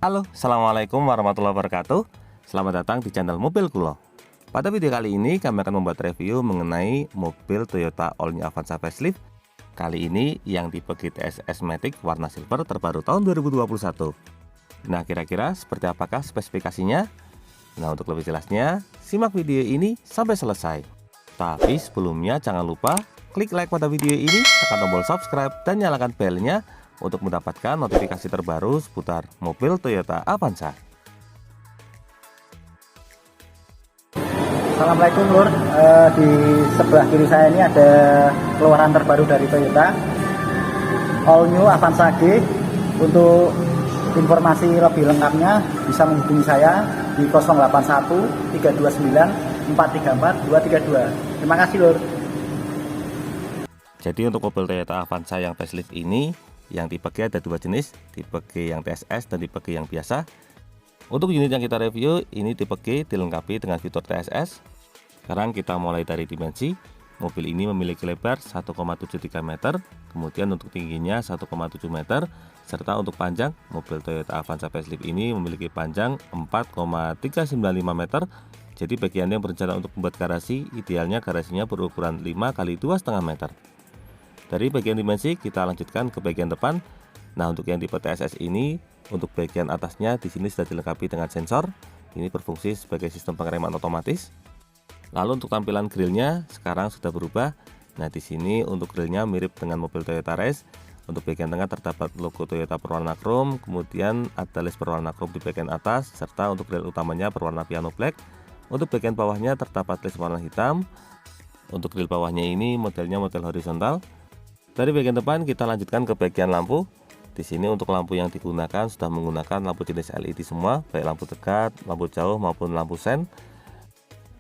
Halo, assalamualaikum warahmatullahi wabarakatuh. Selamat datang di channel Mobil Kulo. Pada video kali ini kami akan membuat review mengenai mobil Toyota All New Avanza Facelift. Kali ini yang tipe GTS Matic warna silver terbaru tahun 2021. Nah, kira-kira seperti apakah spesifikasinya? Nah, untuk lebih jelasnya, simak video ini sampai selesai. Tapi sebelumnya jangan lupa klik like pada video ini, tekan tombol subscribe dan nyalakan belnya untuk mendapatkan notifikasi terbaru seputar mobil Toyota Avanza. Assalamualaikum Lur. Di sebelah kiri saya ini ada keluaran terbaru dari Toyota All New Avanza G. Untuk informasi lebih lengkapnya bisa menghubungi saya di 081 329 434 232. Terima kasih Lur. Jadi untuk mobil Toyota Avanza yang facelift ini, yang tipe G ada dua jenis, tipe G yang TSS dan tipe G yang biasa. Untuk unit yang kita review ini tipe G dilengkapi dengan fitur TSS. Sekarang kita mulai dari dimensi. Mobil ini memiliki lebar 1,73 meter, kemudian untuk tingginya 1,7 meter, serta untuk panjang mobil Toyota Avanza facelift ini memiliki panjang 4,395 meter. Jadi bagi Anda yang berencana untuk membuat garasi, idealnya garasinya berukuran 5 x 2,5 meter. Dari bagian dimensi kita lanjutkan ke bagian depan. Nah, untuk yang tipe TSS ini, untuk bagian atasnya di sini sudah dilengkapi dengan sensor. Ini berfungsi sebagai sistem pengereman otomatis. Lalu untuk tampilan grillnya sekarang sudah berubah. Nah, di sini untuk grillnya mirip dengan mobil Toyota Race. Untuk bagian tengah terdapat logo Toyota berwarna chrome, kemudian ada list berwarna chrome di bagian atas, serta untuk grill utamanya berwarna piano black. Untuk bagian bawahnya terdapat list warna hitam. Untuk grill bawahnya ini modelnya model horizontal. Dari bagian depan kita lanjutkan ke bagian lampu. Di sini untuk lampu yang digunakan sudah menggunakan lampu jenis LED semua, baik lampu dekat, lampu jauh maupun lampu sen.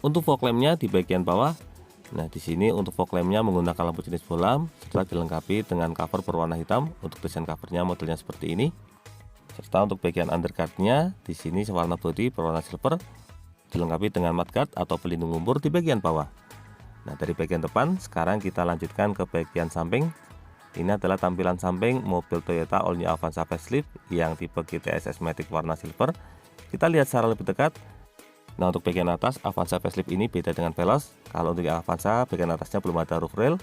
Untuk fog lampnya di bagian bawah. Nah, di sini untuk fog lampnya menggunakan lampu jenis bolam, setelah dilengkapi dengan cover berwarna hitam. Untuk desain covernya modelnya seperti ini. Serta untuk bagian underguardnya di sini sewarna body berwarna silver, dilengkapi dengan mudguard atau pelindung lumpur di bagian bawah. Nah, dari bagian depan sekarang kita lanjutkan ke bagian samping. Ini adalah tampilan samping mobil Toyota All New Avanza Facelift yang tipe GTS Matic warna silver. Kita lihat secara lebih dekat. Nah, untuk bagian atas Avanza Facelift ini beda dengan Veloz. Kalau untuk Avanza bagian atasnya belum ada roof rail,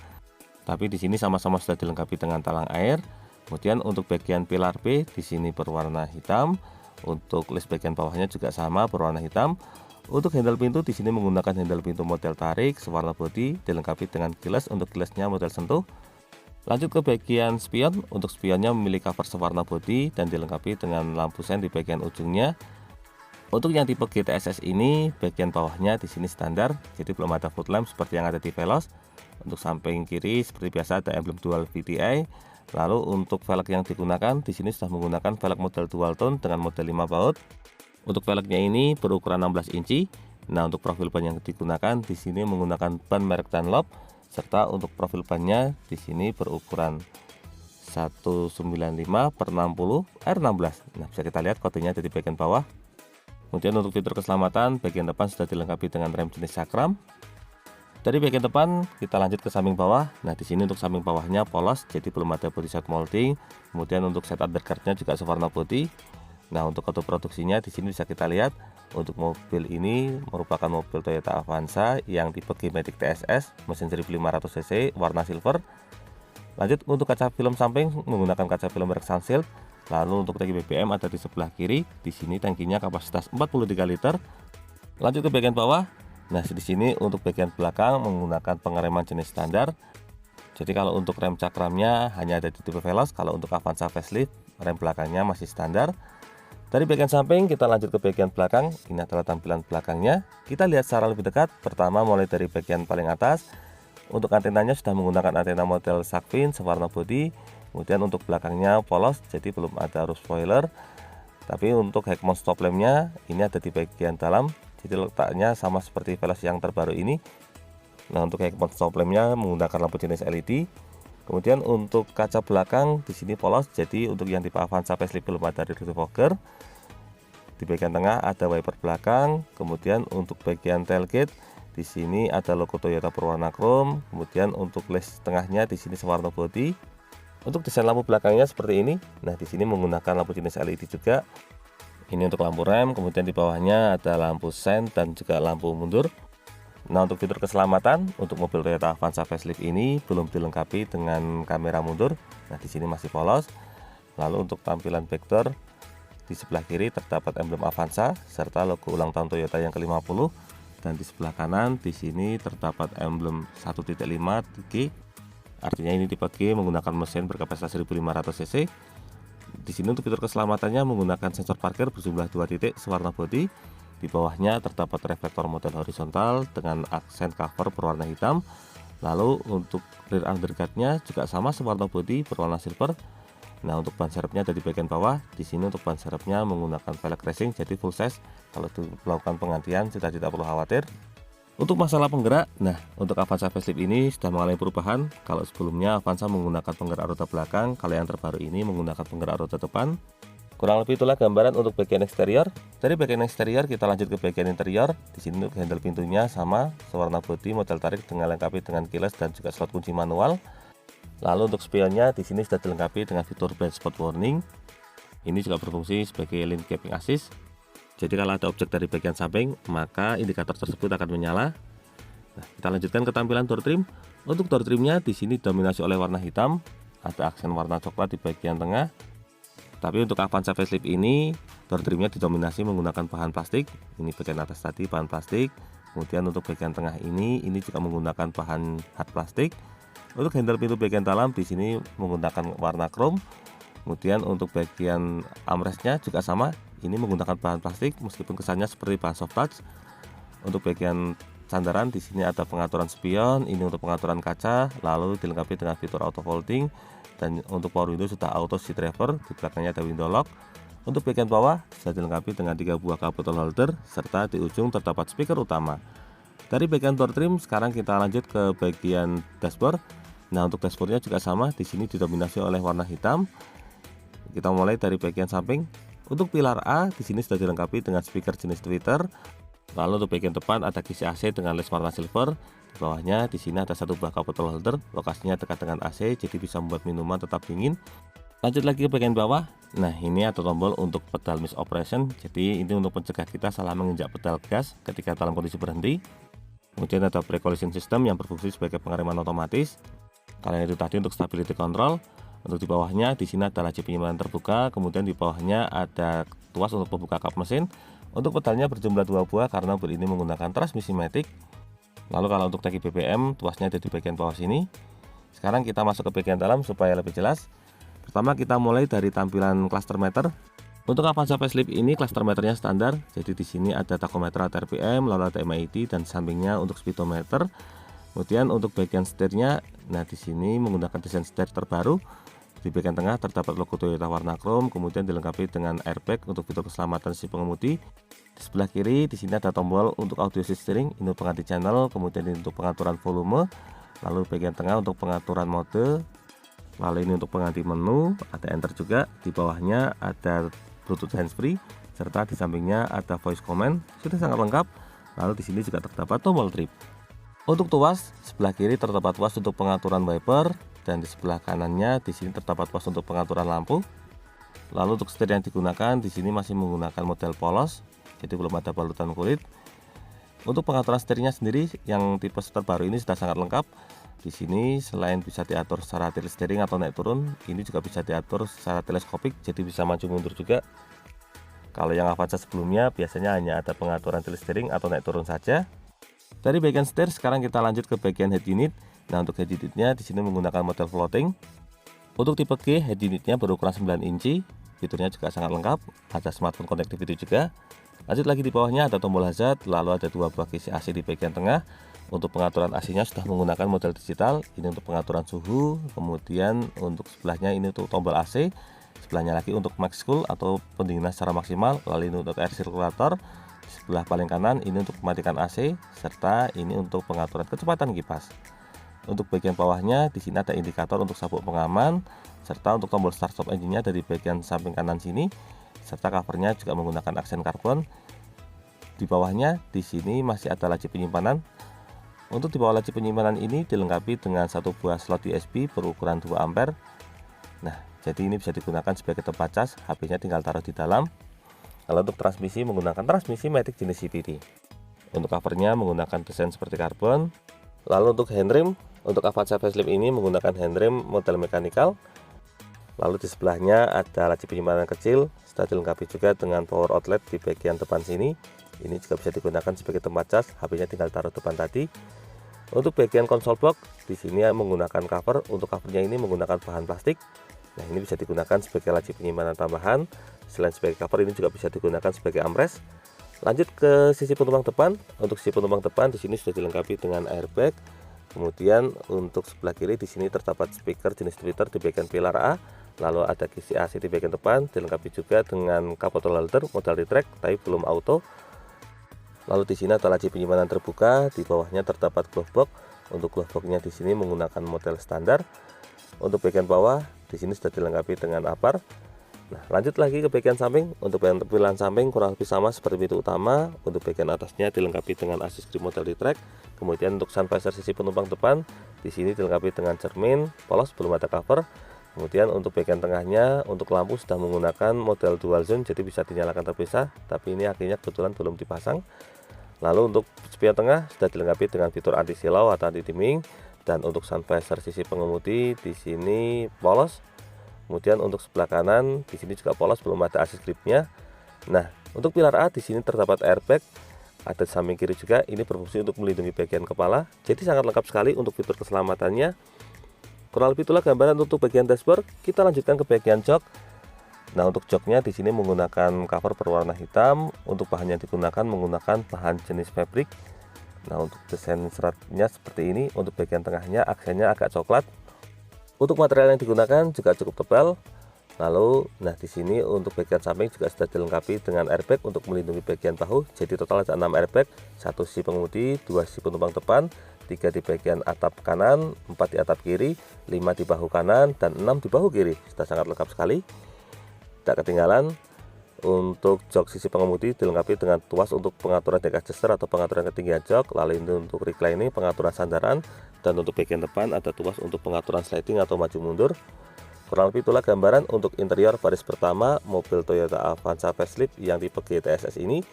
tapi di sini sama-sama sudah dilengkapi dengan talang air. Kemudian untuk bagian pilar B di sini berwarna hitam. Untuk list bagian bawahnya juga sama berwarna hitam. Untuk handle pintu di sini menggunakan handle pintu model tarik sewarna body, dilengkapi dengan gilas. Untuk gilasnya model sentuh. Lanjut ke bagian spion. Untuk spionnya memiliki cover sewarna body dan dilengkapi dengan lampu sen di bagian ujungnya. Untuk yang tipe GTSS ini bagian bawahnya di sini standar, jadi belum ada foot lamp seperti yang ada di Veloz. Untuk samping kiri seperti biasa ada emblem dual VTI. Lalu untuk velg yang digunakan di sini sudah menggunakan velg model dual tone dengan model 5 baut. Untuk velgnya ini berukuran 16 inci. Nah, untuk profil ban yang digunakan di sini menggunakan ban merek Dunlop. Serta untuk profil bannya di sini berukuran 195/60 R16. Nah, bisa kita lihat kodenya ada di bagian bawah. Kemudian untuk fitur keselamatan bagian depan sudah dilengkapi dengan rem jenis Cakram. Dari bagian depan kita lanjut ke samping bawah. Nah, di sini untuk samping bawahnya polos, jadi belum ada body shot molding. Kemudian untuk set underguardnya juga sewarna body. Nah, untuk kode produksinya di sini bisa kita lihat. Untuk mobil ini merupakan mobil Toyota Avanza yang tipe G Matic TSS, mesin 1500 cc, warna silver. Lanjut untuk kaca film samping menggunakan kaca film merek Sunsilk. Lalu untuk tangki BBM ada di sebelah kiri. Di sini tangkinya kapasitas 43 liter. Lanjut ke bagian bawah. Nah, di sini untuk bagian belakang menggunakan pengereman jenis standar. Jadi kalau untuk rem cakramnya hanya ada di tipe Veloz. Kalau untuk Avanza Facelift rem belakangnya masih standar. Dari bagian samping kita lanjut ke bagian belakang. Ini adalah tampilan belakangnya. Kita lihat secara lebih dekat. Pertama mulai dari bagian paling atas. Untuk antenanya sudah menggunakan antena model shark fin sewarna body. Kemudian untuk belakangnya polos, jadi belum ada roof spoiler. Tapi untuk head mount stop lampnya ini ada di bagian dalam. Jadi letaknya sama seperti Veloz yang terbaru ini. Nah, untuk head mount stop lampnya menggunakan lampu jenis LED. Kemudian untuk kaca belakang di sini polos, jadi untuk yang tipe Avanza Facelift belum ada rear defogger. Di bagian tengah ada wiper belakang. Kemudian untuk bagian tailgate di sini ada logo Toyota berwarna chrome. Kemudian untuk list tengahnya di sini sewarna body. Untuk desain lampu belakangnya seperti ini. Nah, di sini menggunakan lampu jenis LED juga. Ini untuk lampu rem, kemudian di bawahnya ada lampu sen dan juga lampu mundur. Nah, untuk fitur keselamatan untuk mobil Toyota Avanza facelift ini belum dilengkapi dengan kamera mundur. Nah, di sini masih polos. Lalu untuk tampilan backdoor, di sebelah kiri terdapat emblem Avanza serta logo ulang tahun Toyota yang ke-50, dan di sebelah kanan di sini terdapat emblem 1.5 G. Artinya ini tipe G menggunakan mesin berkapasitas 1500 cc. Di sini untuk fitur keselamatannya menggunakan sensor parkir berjumlah 2 titik sewarna bodi. Di bawahnya terdapat reflektor model horizontal dengan aksen cover berwarna hitam. Lalu untuk rear underguardnya juga sama sewarna bodi berwarna silver. Nah, untuk ban serepnya ada di bagian bawah. Di sini untuk ban serepnya menggunakan velg racing, jadi full size. Kalau dilakukan penggantian sudah tidak perlu khawatir. Untuk masalah penggerak, nah untuk Avanza facelift ini sudah mengalami perubahan. Kalau sebelumnya Avanza menggunakan penggerak roda belakang, kalau yang terbaru ini menggunakan penggerak roda depan. Kurang lebih itulah gambaran untuk bagian eksterior. Dari bagian eksterior kita lanjut ke bagian interior. Di sini untuk handle pintunya sama, sewarna bodi, model tarik dengan lengkapi dengan keyless dan juga slot kunci manual. Lalu untuk spionnya di sini sudah dilengkapi dengan fitur blind spot warning. Ini juga berfungsi sebagai lane keeping assist. Jadi kalau ada objek dari bagian samping, maka indikator tersebut akan menyala. Nah, kita lanjutkan ke tampilan door trim. Untuk door trimnya di sini didominasi oleh warna hitam, ada aksen warna coklat di bagian tengah. Tapi untuk Avanza facelift ini, door trimnya didominasi menggunakan bahan plastik. Ini bagian atas tadi bahan plastik. Kemudian untuk bagian tengah ini juga menggunakan bahan hard plastik. Untuk handle pintu bagian dalam di sini menggunakan warna chrome. Kemudian untuk bagian armrestnya juga sama, ini menggunakan bahan plastik meskipun kesannya seperti bahan soft touch. Untuk bagian sandaran di sini ada pengaturan spion, ini untuk pengaturan kaca, lalu dilengkapi dengan fitur auto folding, dan untuk power window sudah auto seat driver, di belakangnya ada window lock. Untuk bagian bawah sudah dilengkapi dengan 3 buah cup bottle holder serta di ujung terdapat speaker utama. Dari bagian door trim sekarang kita lanjut ke bagian dashboard. Nah, untuk dashboardnya juga sama, di sini didominasi oleh warna hitam. Kita mulai dari bagian samping. Untuk pilar A di sini sudah dilengkapi dengan speaker jenis tweeter. Lalu untuk bagian depan ada kisi AC dengan led warna silver. Di bawahnya di sini ada 1 buah cup bottle holder, lokasinya dekat dengan AC jadi bisa membuat minuman tetap dingin. Lanjut lagi ke bagian bawah. Nah, ini ada tombol untuk pedal miss operation. Jadi ini untuk mencegah kita salah menginjak pedal gas ketika dalam kondisi berhenti. Kemudian ada brake collision system yang berfungsi sebagai pengereman otomatis. Kalau yang itu tadi untuk stability control. Untuk di bawahnya di sini ada laci penyimpanan terbuka, kemudian di bawahnya ada tuas untuk membuka kap mesin. Untuk pedalnya berjumlah 2 buah karena mobil ini menggunakan transmisi matic. Lalu kalau untuk tangki BBM, tuasnya ada di bagian bawah sini. Sekarang kita masuk ke bagian dalam supaya lebih jelas. Pertama kita mulai dari tampilan cluster meter. Untuk Avanza facelift ini cluster meternya standar. Jadi di sini ada tachometer RPM, lalu ada MID dan sampingnya untuk speedometer. Kemudian untuk bagian setirnya, nah di sini menggunakan desain setir terbaru. Di bagian tengah terdapat logo Toyota warna chrome, kemudian dilengkapi dengan airbag untuk fitur keselamatan si pengemudi. Di sebelah kiri di sini ada tombol untuk audio steering, ini untuk pengganti channel, kemudian ini untuk pengaturan volume. Lalu bagian tengah untuk pengaturan mode. Lalu ini untuk pengganti menu, ada enter juga. Di bawahnya ada Bluetooth handsfree, serta di sampingnya ada voice command. Sudah sangat lengkap. Lalu di sini juga terdapat tombol trip. Untuk tuas, sebelah kiri terdapat tuas untuk pengaturan wiper, dan di sebelah kanannya di sini terdapat tuas untuk pengaturan lampu. Lalu untuk setir yang digunakan di sini masih menggunakan model polos, jadi belum ada balutan kulit. Untuk pengaturan setirnya sendiri yang tipe terbaru ini sudah sangat lengkap. Di sini selain bisa diatur secara tilt steering atau naik turun, ini juga bisa diatur secara teleskopik, jadi bisa maju mundur juga. Kalau yang Avanza sebelumnya biasanya hanya ada pengaturan tilt steering atau naik turun saja. Dari bagian setir sekarang kita lanjut ke bagian head unit. Nah, untuk head unitnya di sini menggunakan model floating. Untuk tipe G, head unitnya berukuran 9 inci. Fiturnya juga sangat lengkap. Ada smartphone connectivity juga. Lanjut lagi di bawahnya ada tombol hazard, lalu ada 2 buah kisi AC di bagian tengah. Untuk pengaturan AC-nya sudah menggunakan model digital. Ini untuk pengaturan suhu. Kemudian untuk sebelahnya ini untuk tombol AC. Sebelahnya lagi untuk max cool atau pendinginan secara maksimal. Lalu ini untuk air circulator. Sebelah paling kanan ini untuk mematikan AC, serta ini untuk pengaturan kecepatan kipas. Untuk bagian bawahnya di sini ada indikator untuk sabuk pengaman, serta untuk tombol start stop engine-nya ada di bagian samping kanan sini, serta covernya juga menggunakan aksen karbon. Di bawahnya di sini masih ada laci penyimpanan. Untuk di bawah laci penyimpanan ini dilengkapi dengan 1 buah slot USB berukuran 2 ampere. Nah, jadi ini bisa digunakan sebagai tempat cas, HP-nya tinggal taruh di dalam. Kalau untuk transmisi menggunakan transmisi Matic jenis CVT. Untuk covernya menggunakan desain seperti karbon. Lalu untuk handrem, untuk Avanza facelift ini menggunakan handrem model mekanikal. Lalu di sebelahnya ada laci penyimpanan kecil, sudah dilengkapi juga dengan power outlet di bagian depan sini. Ini juga bisa digunakan sebagai tempat cas, HP-nya tinggal taruh depan tadi. Untuk bagian konsol box, di sini menggunakan cover. Untuk covernya ini menggunakan bahan plastik. Nah, ini bisa digunakan sebagai laci penyimpanan tambahan. Selain sebagai cover, ini juga bisa digunakan sebagai armrest. Lanjut ke sisi penumpang depan. Untuk sisi penumpang depan di sini sudah dilengkapi dengan airbag. Kemudian untuk sebelah kiri di sini terdapat speaker jenis tweeter di bagian pilar A. Lalu ada kisi AC di bagian depan, dilengkapi juga dengan cup bottle holder modal retract tapi belum auto. Lalu di sini ada laci penyimpanan terbuka, di bawahnya terdapat glove box. Untuk glove boxnya di sini menggunakan model standar. Untuk bagian bawah di sini sudah dilengkapi dengan upper. Nah, lanjut lagi ke bagian samping. Untuk bagian tampilan samping kurang lebih sama seperti pintu utama. Untuk bagian atasnya dilengkapi dengan assist grip model retract. Kemudian untuk sun visor sisi penumpang depan di sini dilengkapi dengan cermin polos, belum ada cover. Kemudian untuk bagian tengahnya untuk lampu sudah menggunakan model dual zone, jadi bisa dinyalakan terpisah. Tapi ini akhirnya kebetulan belum dipasang. Lalu untuk spion tengah sudah dilengkapi dengan fitur anti silau atau anti dimming. Dan untuk sun visor sisi pengemudi di sini polos. Kemudian untuk sebelah kanan di sini juga polos, belum ada assist gripnya. Nah, untuk pilar A di sini terdapat airbag, ada di samping kiri juga. Ini berfungsi untuk melindungi bagian kepala. Jadi sangat lengkap sekali untuk fitur keselamatannya. Kurang lebih itulah gambaran untuk bagian dashboard. Kita lanjutkan ke bagian jok. Nah, untuk joknya di sini menggunakan cover berwarna hitam. Untuk bahan yang digunakan menggunakan bahan jenis fabric. Nah, untuk desain seratnya seperti ini. Untuk bagian tengahnya aksennya agak coklat. Untuk material yang digunakan juga cukup tebal. Lalu, nah di sini untuk bagian samping juga sudah dilengkapi dengan airbag untuk melindungi bagian bahu. Jadi total ada 6 airbag, 1 sisi pengemudi, 2 sisi penumpang depan, 3 di bagian atap kanan, 4 di atap kiri, 5 di bahu kanan, dan 6 di bahu kiri. Sudah sangat lengkap sekali. Tak ketinggalan, untuk jok sisi pengemudi dilengkapi dengan tuas untuk pengaturan deck adjuster atau pengaturan ketinggian jok. Lalu ini untuk reclining, pengaturan sandaran. Dan untuk bagian depan ada tuas untuk pengaturan sliding atau maju mundur. Kurang lebih itulah gambaran untuk interior baris pertama mobil Toyota Avanza facelift yang tipe GTSS ini.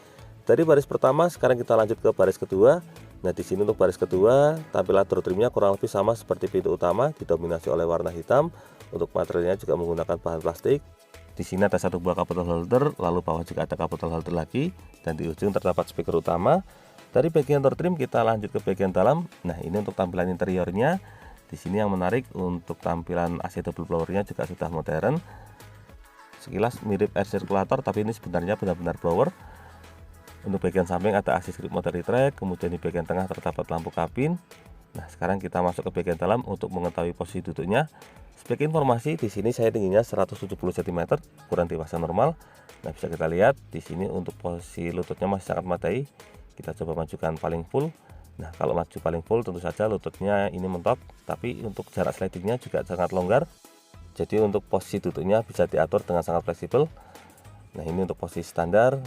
Dari baris pertama sekarang kita lanjut ke baris kedua. Nah, di sini untuk baris kedua tampilan door trimnya kurang lebih sama seperti pintu utama, didominasi oleh warna hitam. Untuk materialnya juga menggunakan bahan plastik. Di sini ada satu buah cup bottle holder, lalu bawah juga ada cup bottle holder lagi, dan di ujung terdapat speaker utama. Dari bagian door trim kita lanjut ke bagian dalam. Nah, ini untuk tampilan interiornya. Di sini yang menarik untuk tampilan AC double blowernya juga sudah modern. Sekilas mirip air circulator, tapi ini sebenarnya benar-benar blower. Untuk bagian samping ada assist grip motor retract, kemudian di bagian tengah terdapat lampu kabin. Nah, sekarang kita masuk ke bagian dalam untuk mengetahui posisi duduknya. Sebagai informasi, di sini saya tingginya 170 cm, ukuran dewasa normal. Nah, bisa kita lihat di sini untuk posisi lututnya masih sangat memadai. Kita coba majukan paling full. Nah, kalau maju paling full tentu saja lututnya ini mentok, tapi untuk jarak slidingnya juga sangat longgar. Jadi untuk posisi duduknya bisa diatur dengan sangat fleksibel. Nah, ini untuk posisi standar.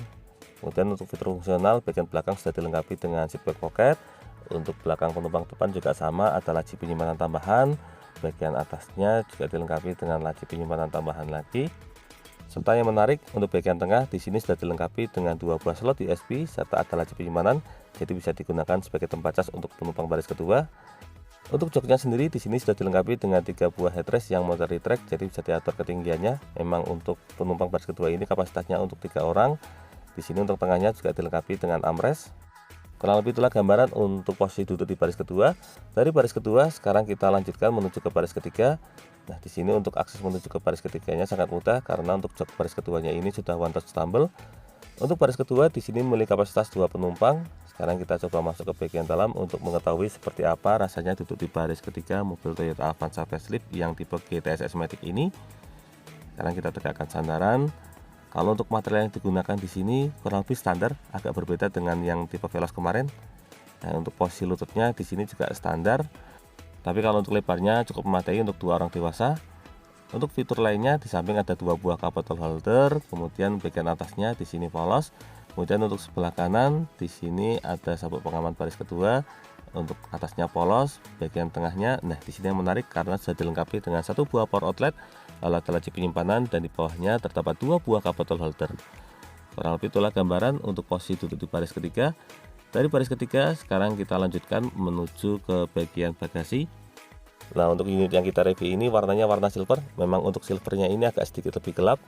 Kemudian untuk fitur fungsional, bagian belakang sudah dilengkapi dengan seatbelt pocket. Untuk belakang penumpang depan juga sama, ada laci penyimpanan tambahan. Bagian atasnya juga dilengkapi dengan laci penyimpanan tambahan lagi. Serta yang menarik, untuk bagian tengah di sini sudah dilengkapi dengan 2 buah slot USB serta ada laci penyimpanan, jadi bisa digunakan sebagai tempat cas untuk penumpang baris kedua. Untuk joknya sendiri di sini sudah dilengkapi dengan 3 buah headrest yang model retract, jadi bisa diatur ketinggiannya. Memang untuk penumpang baris kedua ini kapasitasnya untuk 3 orang. Di sini untuk tengahnya juga dilengkapi dengan armrest. Kurang lebih itulah gambaran untuk posisi duduk di baris kedua. Dari baris kedua sekarang kita lanjutkan menuju ke baris ketiga. Nah, di sini untuk akses menuju ke baris ketiganya sangat mudah karena untuk jok baris keduanya ini sudah one touch tumble. Untuk baris kedua di sini memiliki kapasitas 2 penumpang. Sekarang kita coba masuk ke bagian dalam untuk mengetahui seperti apa rasanya duduk di baris ketiga mobil Toyota Avanza facelift yang tipe GTSS Matic ini. Sekarang kita tegakkan sandaran. Kalau untuk material yang digunakan di sini kurang lebih standar, agak berbeda dengan yang tipe Veloz kemarin. Nah, untuk posisi lututnya di sini juga standar. Tapi kalau untuk lebarnya cukup memadai untuk 2 orang dewasa. Untuk fitur lainnya di samping ada 2 buah cup bottle holder, kemudian bagian atasnya di sini polos. Kemudian untuk sebelah kanan di sini ada sabuk pengaman baris kedua. Untuk atasnya polos, bagian tengahnya. Nah, di sini yang menarik karena sudah dilengkapi dengan 1 buah power outlet, lalu ada laci penyimpanan dan di bawahnya terdapat 2 buah cup bottle holder. Kurang lebih itulah gambaran untuk posisi duduk di baris ketiga. Dari baris ketiga sekarang kita lanjutkan menuju ke bagian bagasi. Nah, untuk unit yang kita review ini warnanya warna silver. Memang untuk silvernya ini agak sedikit lebih gelap,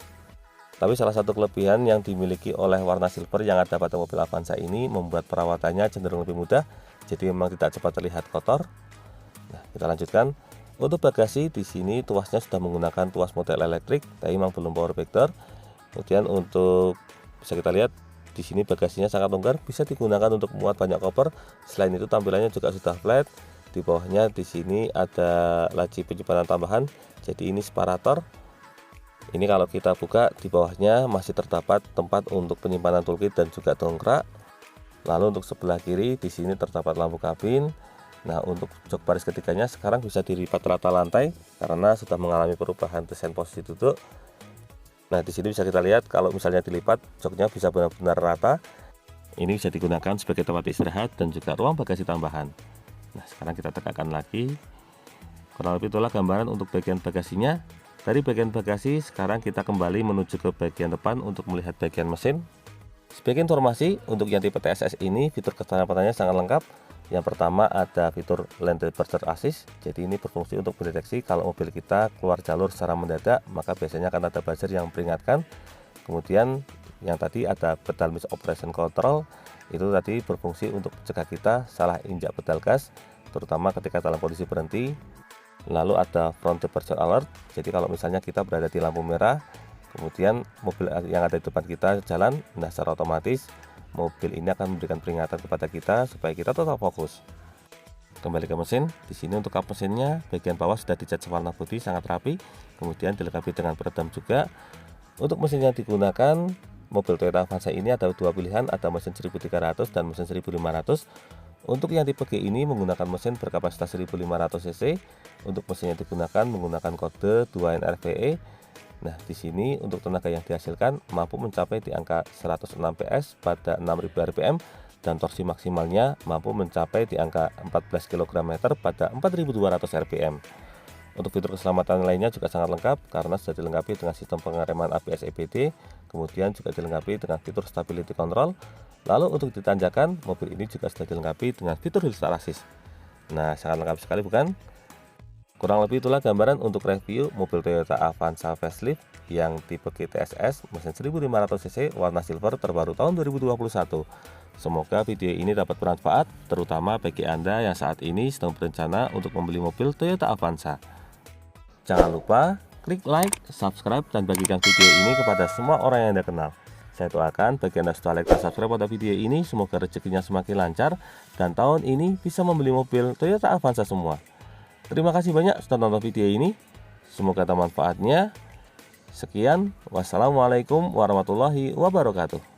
tapi salah satu kelebihan yang dimiliki oleh warna silver yang ada pada mobil Avanza ini membuat perawatannya cenderung lebih mudah, jadi memang tidak cepat terlihat kotor. Nah, kita lanjutkan. Untuk bagasi di sini tuasnya sudah menggunakan tuas model elektrik, tapi memang belum power factor. Kemudian untuk bisa kita lihat di sini bagasinya sangat longgar, bisa digunakan untuk muat banyak koper. Selain itu tampilannya juga sudah flat. Di bawahnya di sini ada laci penyimpanan tambahan, jadi ini separator. Ini kalau kita buka di bawahnya masih terdapat tempat untuk penyimpanan toolkit dan juga dongkrak. Lalu untuk sebelah kiri di sini terdapat lampu kabin. Nah, untuk jok baris ketiganya sekarang bisa dilipat rata lantai karena sudah mengalami perubahan desain posisi duduk. Nah, di sini bisa kita lihat kalau misalnya dilipat joknya bisa benar-benar rata. Ini bisa digunakan sebagai tempat istirahat dan juga ruang bagasi tambahan. Nah, sekarang kita tekankan lagi. Kurang lebih itulah gambaran untuk bagian bagasinya. Dari bagian bagasi sekarang kita kembali menuju ke bagian depan untuk melihat bagian mesin. Sebagai informasi, untuk yang tipe TSS ini fitur keselamatannya sangat lengkap. Yang pertama ada fitur Lane Departure Assist, jadi ini berfungsi untuk mendeteksi kalau mobil kita keluar jalur secara mendadak, maka biasanya akan ada buzzer yang memperingatkan. Kemudian yang tadi ada pedal miss operation control, itu tadi berfungsi untuk mencegah kita salah injak pedal gas, terutama ketika dalam kondisi berhenti. Lalu ada front departure alert, jadi kalau misalnya kita berada di lampu merah, kemudian mobil yang ada di depan kita jalan, nah secara otomatis mobil ini akan memberikan peringatan kepada kita supaya kita tetap fokus. Kembali ke mesin, di sini untuk kap mesinnya bagian bawah sudah dicat warna putih sangat rapi, kemudian dilengkapi dengan peredam juga. Untuk mesin yang digunakan mobil Toyota Avanza ini ada dua pilihan, ada mesin 1300 dan mesin 1500. Untuk yang tipe G ini menggunakan mesin berkapasitas 1500 cc. Untuk mesin yang digunakan menggunakan kode 2NRVE. Nah, di sini untuk tenaga yang dihasilkan mampu mencapai di angka 106 PS pada 6000 rpm dan torsi maksimalnya mampu mencapai di angka 14 kg/m pada 4200 rpm. Untuk fitur keselamatan lainnya juga sangat lengkap karena sudah dilengkapi dengan sistem pengereman ABS EBD, kemudian juga dilengkapi dengan fitur stability control. Lalu untuk ditanjakan, mobil ini juga sudah dilengkapi dengan fitur hill start assist. Nah, sangat lengkap sekali bukan? Kurang lebih itulah gambaran untuk review mobil Toyota Avanza facelift yang tipe GTSS mesin 1500 cc warna silver terbaru tahun 2021. Semoga video ini dapat bermanfaat terutama bagi Anda yang saat ini sedang berencana untuk membeli mobil Toyota Avanza. Jangan lupa klik like, subscribe, dan bagikan video ini kepada semua orang yang Anda kenal. Saya doakan bagi Anda setelah like dan subscribe pada video ini semoga rezekinya semakin lancar dan tahun ini bisa membeli mobil Toyota Avanza semua. Terima kasih banyak sudah nonton video ini. Semoga ada manfaatnya. Sekian, wassalamualaikum warahmatullahi wabarakatuh.